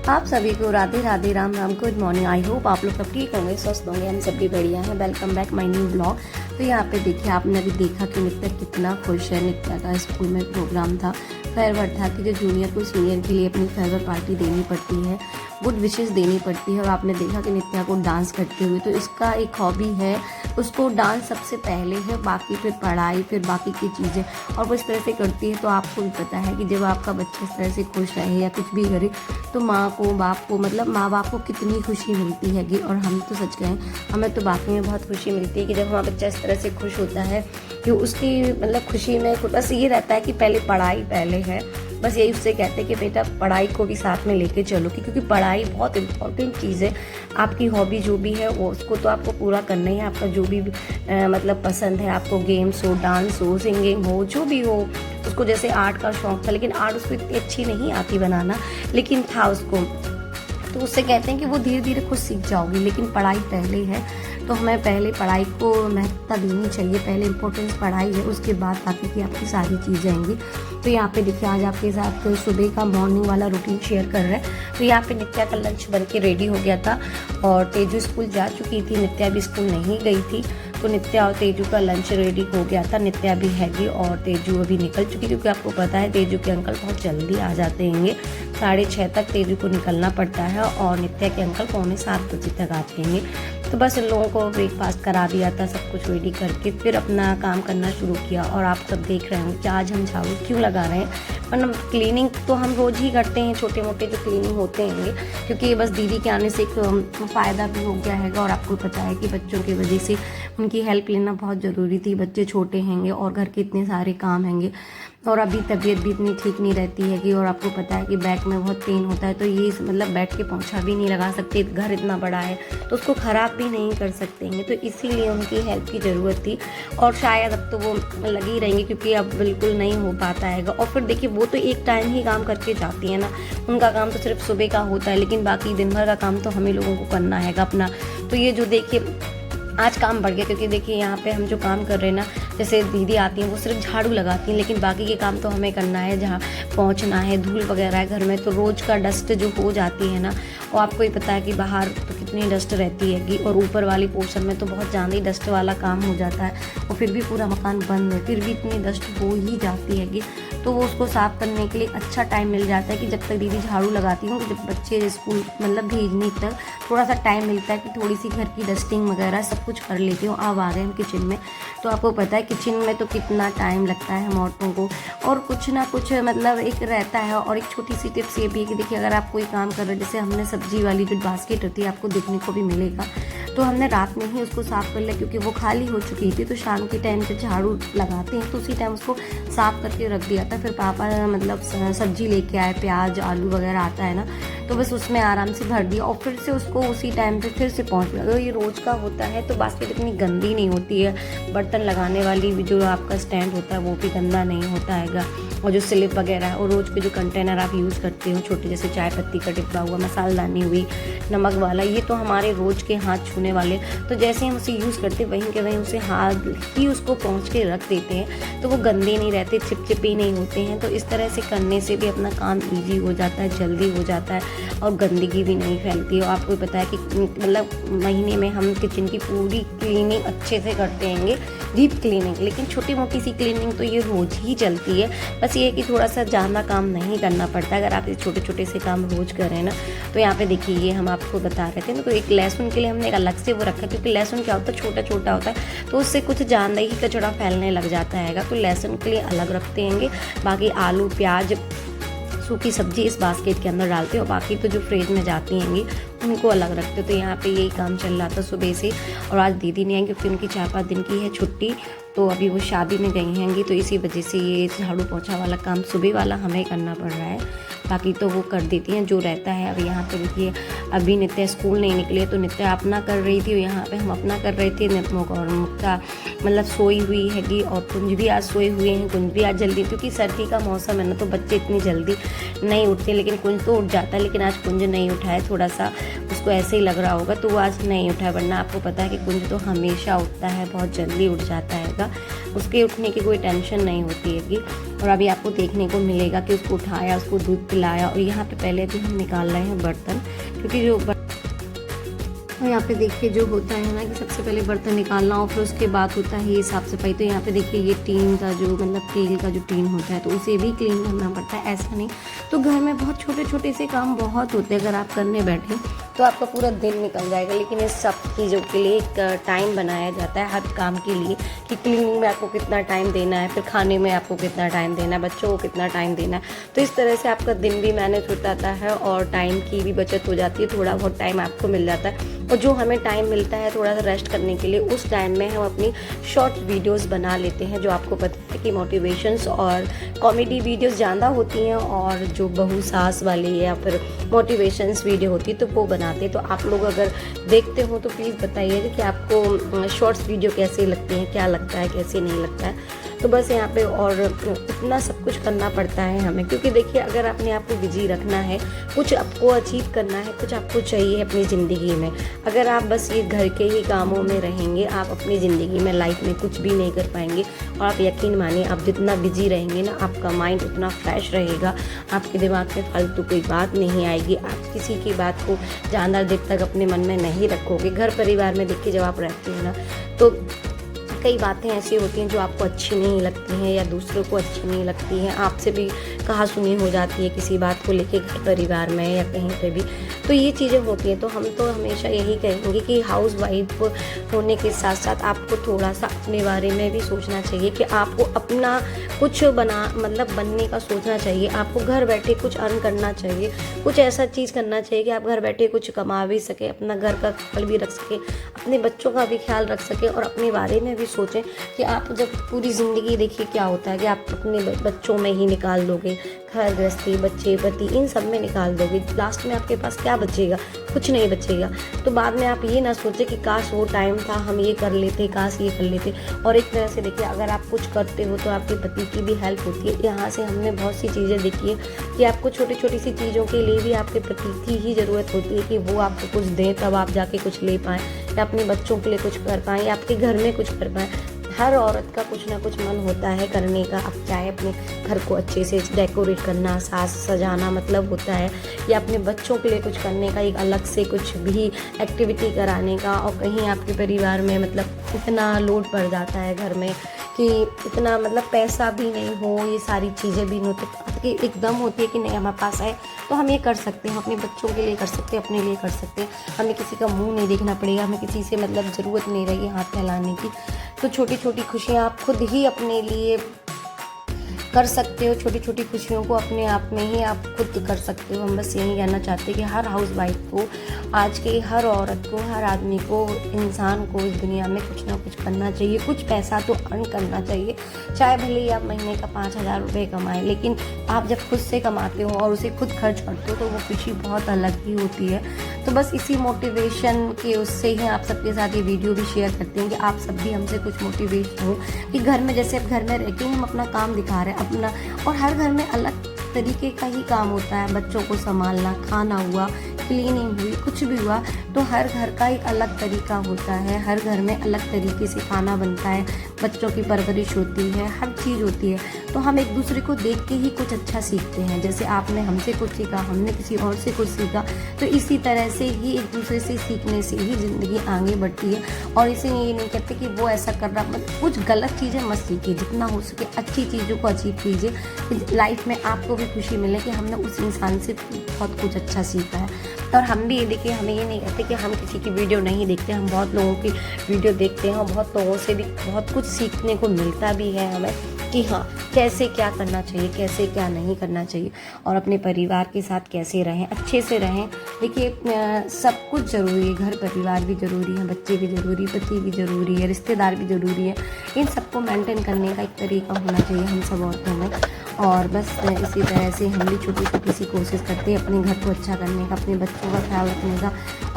आप सभी को Radhe Radhe, Ram Ram, good morning. I hope आप लोग सब ठीक होंगे, स्वस्थ होंगे, हम सब भी बढ़िया हैं। Welcome back my new blog. तो यहाँ पे देखिए, आपने अभी देखा कि नित्या कितना खुश है। नित्या का स्कूल में प्रोग्राम था, फेयरवेल था कि जो जूनियर को सीनियर के लिए अपनी फेयरवेल पार्टी देनी पड़ती है, गुड विशेस देनी पड़ती है। और आपने देखा कि नित्या को डांस करते हुए, तो इसका एक हॉबी है, उसको डांस सबसे पहले है, बाकी फिर पढ़ाई, फिर बाकी की चीज़ें। और वो इस तरह से करती है, तो आपको भी पता है कि जब आपका बच्चा इस तरह से खुश रहे या कुछ भी करे, तो माँ को, बाप को, मतलब माँ बाप को कितनी खुशी मिलती हैगी। और हम तो सच कहें, हमें तो वाकई में बहुत खुशी मिलती है कि जब हमारा बच्चा इस तरह से खुश होता है कि उसकी मतलब खुशी में बस ये रहता है कि पहले पढ़ाई पहले है। बस यही उससे कहते हैं कि बेटा पढ़ाई को भी साथ में लेके चलो, क्योंकि पढ़ाई बहुत इम्पोर्टेंट चीज़ है। आपकी हॉबी जो भी है वो उसको तो आपको पूरा करना ही है। आपका जो भी मतलब पसंद है, आपको गेम्स हो, डांस हो, सिंगिंग हो, जो भी हो, उसको जैसे आर्ट का शौक था, लेकिन आर्ट उसको इतनी अच्छी नहीं आती बनाना, लेकिन था उसको, तो उससे कहते हैं कि वो धीरे धीरे खुद सीख जाओगी। लेकिन पढ़ाई पहले है, तो हमें पहले पढ़ाई को महत्वता देनी चाहिए। पहले इम्पोर्टेंस पढ़ाई है, उसके बाद बाकी की आपकी सारी चीज़ें आएंगी। तो यहाँ पे देखिए, आज आपके साथ सुबह का मॉर्निंग वाला रूटीन शेयर कर रहे हैं। तो यहाँ पे नित्या का लंच बन के रेडी हो गया था और तेजू स्कूल जा चुकी थी, नित्या भी स्कूल नहीं गई थी। तो नित्या और तेजू का लंच रेडी हो गया था। नित्या भी हैगी और तेजू अभी निकल चुकी, क्योंकि आपको पता है तेजू के अंकल बहुत जल्दी आ जाते हैं। 6:30 तक तेजू को निकलना पड़ता है और नित्या के अंकल 6:45 बजे तक आते हैं। तो बस इन लोगों को ब्रेकफास्ट करा दिया था, सब कुछ रेडी करके फिर अपना काम करना शुरू किया। और आप सब देख रहे हैं कि आज हम झाड़ू क्यों लगा रहे हैं, मतलब क्लीनिंग तो हम रोज़ ही करते हैं, छोटे मोटे जो क्लीनिंग होते हैं, क्योंकि बस दीदी के आने से एक फ़ायदा भी हो गया है। और आपको पता है कि बच्चों की वजह से उनकी हेल्प लेना बहुत ज़रूरी थी। बच्चे छोटे हैंगे और घर के इतने सारे काम हैंगे, और अभी तबीयत भी इतनी ठीक नहीं रहती है कि, और आपको पता है कि बैक में बहुत पेन होता है, तो ये मतलब बैठ के पोंछा भी नहीं लगा सकते, घर इतना बड़ा है तो उसको ख़राब भी नहीं कर सकते हैं। तो इसीलिए उनकी हेल्प की ज़रूरत थी, और शायद अब तो वो लगी रहेंगी, क्योंकि अब बिल्कुल नहीं हो पाता है। और फिर देखिए, वो तो एक टाइम ही काम करके जाती है ना, उनका काम तो सिर्फ सुबह का होता है, लेकिन बाकी दिन भर का काम तो हमें लोगों को करना है अपना। तो ये जो देखिए आज काम बढ़ गया, क्योंकि देखिए यहाँ पे हम जो काम कर रहे हैं ना, जैसे दीदी आती हैं वो सिर्फ झाड़ू लगाती हैं, लेकिन बाकी के काम तो हमें करना है, जहाँ पहुँचना है, धूल वगैरह है घर में, तो रोज़ का डस्ट जो हो जाती है ना, और आपको ही पता है कि बाहर तो कितनी डस्ट रहती है, और ऊपर वाली पोर्शन में तो बहुत ज़्यादा ही डस्ट वाला काम हो जाता है। और फिर भी पूरा मकान बंद है, फिर भी इतनी डस्ट हो ही जाती है, तो वो उसको साफ़ करने के लिए अच्छा टाइम मिल जाता है कि जब तक दीदी झाड़ू लगाती हूँ, जब बच्चे स्कूल मतलब भेजने तक थोड़ा सा टाइम मिलता है कि थोड़ी सी घर की डस्टिंग वगैरह सब कुछ कर लेती हूँ। अब आ गए हम किचन में, तो आपको पता है किचन में तो कितना टाइम लगता है हम औरतों को, और कुछ ना कुछ मतलब एक रहता है। और एक छोटी सी टिप्स ये भी है कि देखिए, अगर आप कोई काम कर रहे हैं, जैसे हमने सब्जी वाली जो बास्केट होती है, आपको देखने को भी मिलेगा, तो हमने रात में ही उसको साफ़ कर लिया, क्योंकि वो खाली हो चुकी थी। तो शाम के टाइम जब झाड़ू लगाते हैं तो उसी टाइम उसको साफ़ करके रख दिया था। फिर पापा मतलब सब्जी लेके आए, प्याज आलू वगैरह आता है ना, तो बस उसमें आराम से भर दिया, और फिर से उसको उसी टाइम पे फिर से पहुँच गया। तो ये रोज़ का होता है, तो बास्केट इतनी गंदी नहीं होती है। बर्तन लगाने वाली जो आपका स्टैंड होता है वो भी गंदा नहीं होता हैगा, और जो स्लिप वगैरह है, और रोज़ के जो कंटेनर आप यूज़ करते हो, छोटे जैसे चाय पत्ती का डिब्बा हुआ, मसालदानी हुई, नमक वाला, ये तो हमारे रोज़ के हाथ छूने वाले, तो जैसे हम उसे यूज़ करते वहीं के वहीं उसे हाथ ही उसको पहुँच के रख देते हैं, तो वो गंदे नहीं रहते, चिपचिपे नहीं होते हैं। तो इस तरह से करने से भी अपना काम ईजी हो जाता है, जल्दी हो जाता है, और गंदगी भी नहीं फैलती है। और आपको पता है कि मतलब महीने में हम किचन की पूरी क्लीनिंग अच्छे से करते हैंगे, डीप क्लीनिंग, लेकिन छोटी मोटी सी क्लीनिंग तो ये रोज़ ही चलती है। बस ये है कि थोड़ा सा ज़्यादा काम नहीं करना पड़ता, अगर आप ये छोटे छोटे से काम रोज़ करें ना। तो यहाँ पे देखिए, ये हम आपको बता रहे थे ना, तो एक लहसुन के लिए हमने एक अलग से वो रखा, क्योंकि लहसुन क्या होता है, छोटा छोटा होता है, तो उससे कुछ ज़्यादा ही कचरा फैलने लग जाता है, तो लहसुन के लिए अलग रखते हैंगे। बाकी आलू प्याज सूखी सब्जी इस बास्केट के अंदर डालते हो, बाकी तो जो फ्रिज में जाती हैंगी उनको अलग रखते हो। तो यहाँ पे यही काम चल रहा था सुबह से। और आज दीदी नहीं आई, क्योंकि उनकी 4-5 दिन की है छुट्टी, तो अभी वो शादी में गई हैंगी, तो इसी वजह से ये झाड़ू पोंछा वाला काम सुबह वाला हमें करना पड़ रहा है। बाकी तो वो कर देती हैं जो रहता है। अब यहाँ पे देखिए, अभी नित्या स्कूल नहीं निकले, तो नित्या अपना कर रही थी, यहाँ पे हम अपना कर रहे थे। और मुक्ता मतलब सोई हुई हैगी, और कुंज भी आज सोए हुए हैं। कुंज भी आज जल्दी, क्योंकि सर्दी का मौसम है ना, तो बच्चे इतनी जल्दी नहीं उठते, लेकिन कुंज तो उठ जाता है। लेकिन आज कुंज नहीं उठा है, थोड़ा सा उसको ऐसे ही लग रहा होगा, तो वो आज नहीं उठा है, वरना आपको पता है कि कुंज तो हमेशा उठता है, बहुत जल्दी उठ जाता है। जाएगा, उसके उठने की कोई टेंशन नहीं होती है। और अभी आपको देखने को मिलेगा कि उसको उठाया, उसको दूध पिलाया। और यहाँ पे पहले भी हम निकाल रहे हैं बर्तन, क्योंकि जो और यहाँ पे देखिए जो होता है ना कि सबसे पहले बर्तन निकालना और फिर उसके बाद होता है ये साफ़ सफाई। तो यहाँ पे देखिए ये टीन का जो मतलब तेल का जो टीन होता है तो उसे भी क्लीन करना पड़ता है, ऐसा नहीं। तो घर में बहुत छोटे छोटे से काम बहुत होते हैं, अगर आप करने बैठें तो आपका पूरा दिन निकल जाएगा। लेकिन इस सब चीज़ों के लिए एक टाइम बनाया जाता है हर काम के लिए, कि क्लीनिंग में आपको कितना टाइम देना है, फिर खाने में आपको कितना टाइम देना है, बच्चों को कितना टाइम देना है। तो इस तरह से आपका दिन भी मैनेज हो जाता है और टाइम की भी बचत हो जाती है, थोड़ा बहुत टाइम आपको मिल जाता है। और जो हमें टाइम मिलता है थोड़ा सा रेस्ट करने के लिए, उस टाइम में हम अपनी शॉर्ट वीडियोस बना लेते हैं। जो आपको पता है कि मोटिवेशंस और कॉमेडी वीडियोस ज़्यादा होती हैं, और जो बहू सास वाली या फिर मोटिवेशंस वीडियो होती है तो वो बनाते हैं। तो आप लोग अगर देखते हो तो प्लीज़ बताइएगा कि आपको शॉर्ट्स वीडियो कैसे लगते हैं, क्या लगता है, कैसे नहीं लगता है। तो बस यहाँ पे और इतना सब कुछ करना पड़ता है हमें, क्योंकि देखिए अगर अपने आप को बिजी रखना है, कुछ आपको अचीव करना है, कुछ आपको चाहिए अपनी ज़िंदगी में, अगर आप बस ये घर के ही कामों में रहेंगे, आप अपनी ज़िंदगी में लाइफ में कुछ भी नहीं कर पाएंगे। और आप यकीन मानिए, आप जितना बिजी रहेंगे ना, आपका माइंड उतना फ्रेश रहेगा, आपके दिमाग में फालतू कोई बात नहीं आएगी, आप किसी की बात को ज़्यादा देर तक अपने मन में नहीं रखोगे। घर परिवार में देखिए जब आप रहते हैं ना, तो कई बातें ऐसी होती हैं जो आपको अच्छी नहीं लगती हैं या दूसरों को अच्छी नहीं लगती हैं, आपसे भी कहा सुनी हो जाती है किसी बात को लेके घर परिवार में या कहीं पे भी। तो ये चीज़ें होती हैं। तो हम तो हमेशा यही कहेंगे कि हाउस वाइफ होने के साथ साथ आपको थोड़ा सा अपने बारे में भी सोचना चाहिए, कि आपको अपना कुछ बनने का सोचना चाहिए। आपको घर बैठे कुछ अर्न करना चाहिए, कुछ ऐसा चीज़ करना चाहिए कि आप घर बैठे कुछ कमा भी सके, अपना घर का ख्याल भी रख सके, अपने बच्चों का भी ख्याल रख सके, और अपने बारे में भी सोचें कि आप जब पूरी ज़िंदगी देखिए क्या होता है कि आप अपने बच्चों में ही निकाल दोगे, घर गृहस्थी, बच्चे, पति, इन सब में निकाल दोगे, लास्ट में आपके पास क्या बचेगा? कुछ नहीं बचेगा। तो बाद में आप ये ना सोचें कि काश वो टाइम था, हम ये कर लेते, काश ये कर लेते। और एक तरह से देखिए अगर आप कुछ करते हो तो आपके पति की भी हेल्प होती है। यहाँ से हमने बहुत सी चीज़ें देखी है कि आपको छोटी छोटी सी चीज़ों के लिए भी आपके पति की ही ज़रूरत होती है कि वो आपको कुछ दें, तब आप जाके कुछ ले पाएँ, या अपने बच्चों के लिए कुछ कर पाएँ, या आपके घर में कुछ कर पाएँ। हर औरत का कुछ ना कुछ मन होता है करने का। अब चाहे अपने घर को अच्छे से डेकोरेट करना, साज सजाना मतलब होता है, या अपने बच्चों के लिए कुछ करने का, एक अलग से कुछ भी एक्टिविटी कराने का। और कहीं आपके परिवार में मतलब इतना लोड पड़ जाता है घर में कि इतना मतलब पैसा भी नहीं हो, ये सारी चीज़ें भी नहीं, तो एकदम होती है कि नहीं हमारे पास है तो हम ये कर सकते हैं, अपने बच्चों के लिए कर सकते हैं, अपने लिए कर सकते हैं, हमें किसी का मुंह नहीं देखना पड़ेगा, हमें किसी से मतलब ज़रूरत नहीं रहेगी हाथ फैलाने की। तो छोटी छोटी खुशियाँ आप खुद ही अपने लिए कर सकते हो, छोटी छोटी खुशियों को अपने आप में ही आप खुद कर सकते हो। हम बस यही कहना चाहते हैं कि हर हाउस वाइफ को, आज के हर औरत को, हर आदमी को, इंसान को इस दुनिया में कुछ ना कुछ करना चाहिए, कुछ पैसा तो अर्न करना चाहिए। चाहे भले ही आप महीने का 5,000 रुपये कमाएं, लेकिन आप जब खुद से कमाते हो और उसे खुद खर्च करते हो तो वो खुशी बहुत अलग ही होती है। तो बस इसी मोटिवेशन के उससे ही आप सबके साथ ये वीडियो भी शेयर करते हैं कि आप सब भी हमसे कुछ मोटिवेशन हो, कि घर में जैसे अब घर में रह के हम अपना काम दिखा रहे हैं अपना, और हर घर में अलग तरीके का ही काम होता है। बच्चों को संभालना, खाना हुआ, क्लीनिंग हुई, कुछ भी हुआ, तो हर घर का एक अलग तरीका होता है, हर घर में अलग तरीके से खाना बनता है, बच्चों की परवरिश होती है, हर चीज़ होती है। तो हम एक दूसरे को देख के ही कुछ अच्छा सीखते हैं। जैसे आपने हमसे कुछ सीखा, हमने किसी और से कुछ सीखा, तो इसी तरह से ही एक दूसरे से सीखने से ही ज़िंदगी आगे बढ़ती है। और इसे ये नहीं कहते कि वो ऐसा कर रहा, मतलब कुछ गलत चीज़ें मत सीखिए, जितना हो सके अच्छी चीज़ों को अचीव कीजिए, लाइफ में आपको भी खुशी मिले कि हमने उस इंसान से बहुत कुछ अच्छा सीखा है। और हम भी ये देखिए, हमें ये नहीं कहते कि हम किसी की वीडियो नहीं देखते, हम बहुत लोगों की वीडियो देखते हैं और बहुत लोगों से भी बहुत कुछ सीखने को मिलता भी है हमें, कि हाँ कैसे क्या करना चाहिए, कैसे क्या नहीं करना चाहिए, और अपने परिवार के साथ कैसे रहें, अच्छे से रहें। देखिए सब कुछ ज़रूरी है, घर परिवार भी ज़रूरी है, बच्चे भी ज़रूरी, पति भी ज़रूरी है, रिश्तेदार भी ज़रूरी है। इन सबको मेंटेन करने का एक तरीका होना चाहिए हम सब औरतों में। और बस इसी तरह से हम भी छोटी छोटी सी कोशिश करते हैं अपने घर को अच्छा करने का, अपने बच्चों का ख्याल रखने का,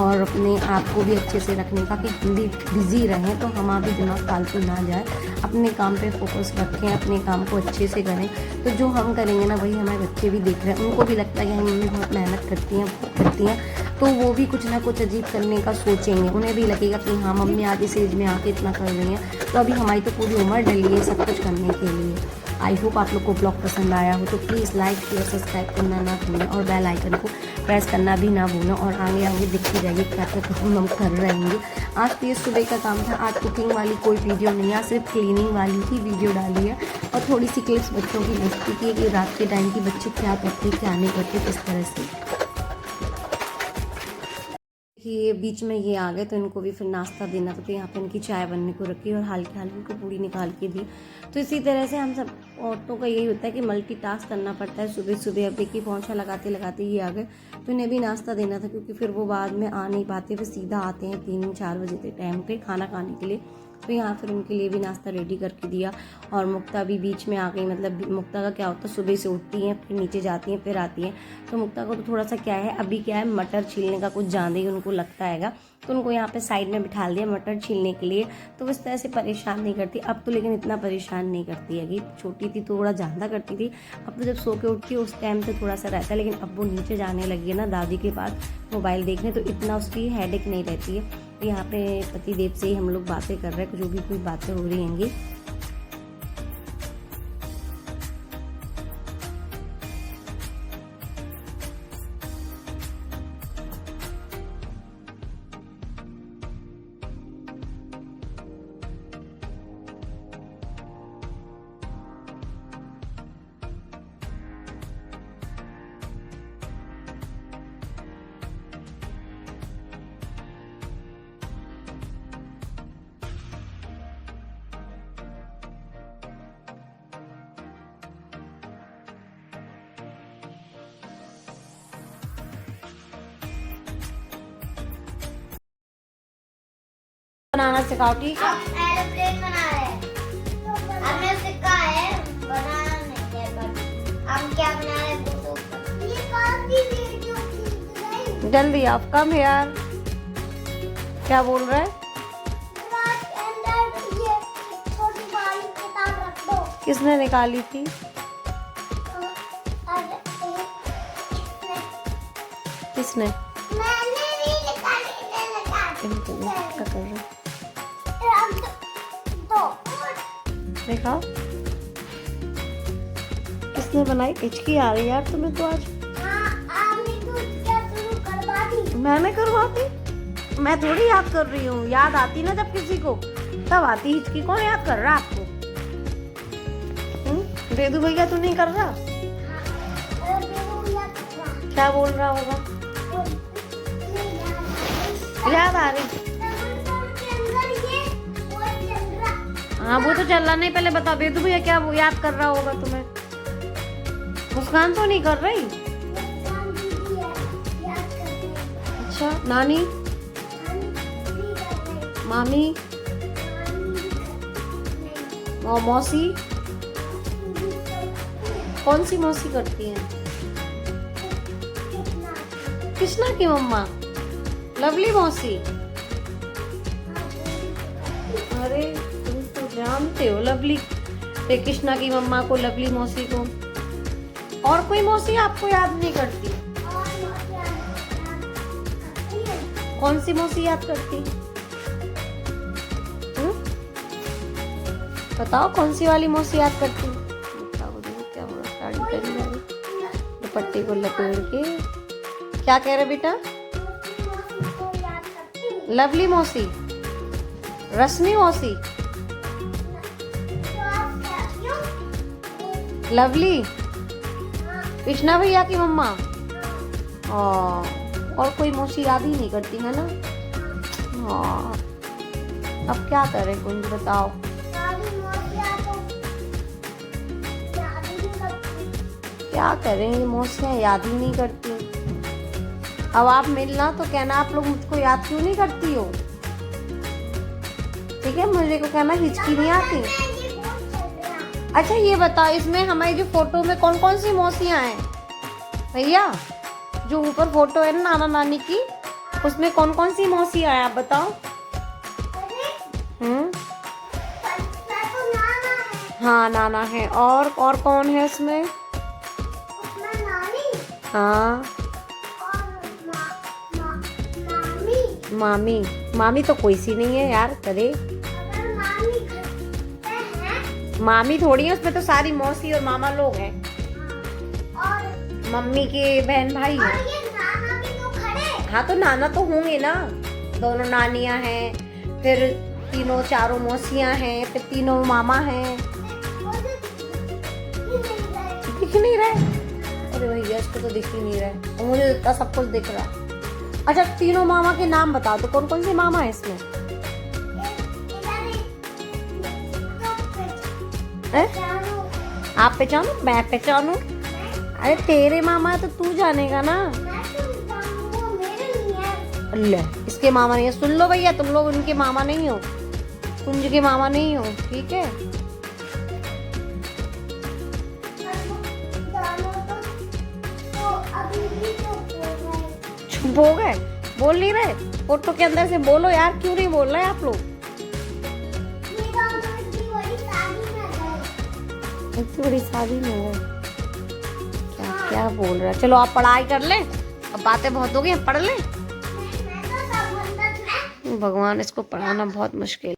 और अपने आप को भी अच्छे से रखने का, कि हम भी बिज़ी रहें तो हमारा भी दिमाग फालतू ना जाए, अपने काम पे फोकस रखें, अपने काम को अच्छे से करें। तो जो हम करेंगे ना वही हमारे बच्चे भी देख रहे हैं, उनको भी लगता है कि हमारी मम्मी बहुत मेहनत करती हैं, तो वो भी कुछ ना कुछ अजीब करने का सोचेंगे। उन्हें भी लगेगा कि हाँ मम्मी आज इस एज में आके इतना कर रही हैं, तो अभी हमारी तो पूरी उम्र डली है सब कुछ करने के लिए। आई होप आप लोग को ब्लॉग पसंद आया हो, तो प्लीज़ लाइक शेयर सब्सक्राइब करना ना भूलें और बेल आइकन को प्रेस करना भी ना भूलें। और आगे आगे दिखती जाएगी क्या क्या काम हम कर रहेंगे। आज तो ये सुबह का काम था, आज कुकिंग वाली कोई वीडियो नहीं है, सिर्फ क्लीनिंग वाली ही वीडियो डाली है। और थोड़ी सी क्लिप्स बच्चों की मस्ती की कि रात के टाइम की बच्चे क्या करते क्या नहीं करते किस तरह से। ये बीच में ये आ गए तो इनको भी फिर नाश्ता देना था, तो यहाँ पे इनकी चाय बनने को रखी और हाल फिलहाल इनको पूड़ी निकाल के दी। तो इसी तरह से हम सब औरतों का यही होता है कि मल्टीटास्क करना पड़ता है सुबह सुबह। अब देखिए पोंछा लगाते लगाते ये आ गए, तो इन्हें भी नाश्ता देना था क्योंकि फिर वो बाद में आ नहीं पाते, फिर सीधा आते हैं 3-4 बजे के टाइम पे खाना खाने के लिए। तो यहाँ फिर उनके लिए भी नाश्ता रेडी करके दिया। और मुक्ता भी बीच में आ गई, मतलब मुक्ता का क्या होता है सुबह से उठती हैं फिर नीचे जाती हैं फिर आती हैं, तो मुक्ता को तो थोड़ा सा क्या है अभी क्या है मटर छीलने का कुछ ज़्यादा ही उनको लगता हैगा, तो उनको यहाँ पे साइड में बिठा दिया मटर छीलने के लिए। तो इस तरह से परेशान नहीं करती अब तो, लेकिन इतना परेशान नहीं करती है कि छोटी थी तो थोड़ा ज़्यादा करती थी। अब तो जब सो के उठती है उस टाइम पे थोड़ा सा रहता है, लेकिन अब वो नीचे जाने लगी है ना दादी के पास मोबाइल देखने, तो इतना उसकी हेडेक नहीं रहती है। तो यहाँ पे पतिदेव से ही हम लोग बातें कर रहे हैं, जो भी कोई बातें हो रही होंगी। बनाना सिखाओ, ठीक है? हम एरोप्लेन बना रहे हैं। हमने सीखा है बनाना नहीं है, पर हम क्या बना रहे हैं वो तो ये काफी वीडियो खींच रही है। जल्दी आप कम यार, क्या बोल रहे हैं? अंदर ये छोटी वाली किताब रख दो। किसने निकाली थी? अरे किसने? मैंने नहीं निकाली, क्या कर रहे दो देखा किसने बनाई? हिचकी आ रही यार तुम्हें तो आज। हाँ, आपने तो क्या शुरू करवा दी। मैंने करवा दी? मैं थोड़ी याद कर रही हूँ, याद आती ना जब किसी को तब आती हिचकी। कौन याद कर रहा आपको? वेदू भैया तू नहीं कर रहा? क्या बोल रहा होगा? याद आ रही? हाँ वो तो चल रहा नहीं, पहले बता वेदू भैया क्या वो याद कर रहा होगा तुम्हें? मुस्कान तो नहीं कर रही? अच्छा नानी मामी और मौसी? कौन सी मौसी करती हैं? कृष्णा की मम्मा लवली मौसी। अरे तुम तो जानते हो लवली कृष्णा की मम्मा को, लवली मौसी को। और कोई मौसी आपको याद नहीं करती? कौन सी मौसी याद करती? बताओ कौन सी वाली मौसी याद करती? क्या हो रहा है? दुपट्टे को लपेट के क्या कह रहे बेटा? लवली मौसी, रश्मि मौसी, लवली कृष्णा भैया की मम्मा। और कोई मौसी याद ही नहीं करती है ना? हाँ अब क्या करें कुछ बताओ। क्या करें, मौसियाँ याद ही नहीं करती। अब आप मिलना तो कहना आप लोग मुझको याद क्यों नहीं करती हो, ठीक है? मुझे को कहना हिचकी नहीं आती। अच्छा ये बताओ इसमें हमारी जो फोटो में कौन कौन सी मौसियाँ हैं भैया? जो ऊपर फोटो है ना नाना नानी की, उसमें कौन कौन सी मौसियाँ हैं आप बताओ? हाँ नाना है, और कौन है उसमें? नानी हाँ और मामी मामी तो कोई सी नहीं है यार, करे अगर मामी घर पे है मामी थोड़ी है उसमें, तो सारी मौसी और मामा लोग हैं, और मम्मी के बहन भाई और हैं। ये नाना भी तो खड़े। हाँ तो नाना तो होंगे ना, दोनों नानियां हैं, फिर तीनों चारों मौसियां हैं, फिर तीनों मामा हैं। दिख नहीं रहा? अरे भैया इसको तो दिख ही नहीं रहा है, तो मुझे इतना सब कुछ दिख रहा है। अच्छा तीनों मामा के नाम बता दो, कौन कौन से मामा है इसमें? हैं? आप पहचानो, मैं पहचानू? अरे तेरे मामा तो तू जानेगा ना। ले इसके मामा नहीं है, सुन लो भैया, तुम लोग उनके मामा नहीं हो, कुंज के मामा नहीं हो, ठीक है? चुप हो गए, बोल नहीं रहे? फोटो के अंदर से बोलो यार, क्यों नहीं बोल रहे आप लोग? इतनी बड़ी शादी में है, क्या क्या बोल रहा है? चलो आप पढ़ाई कर ले, अब बातें बहुत हो गई, पढ़ ले। भगवान इसको पढ़ाना बहुत मुश्किल।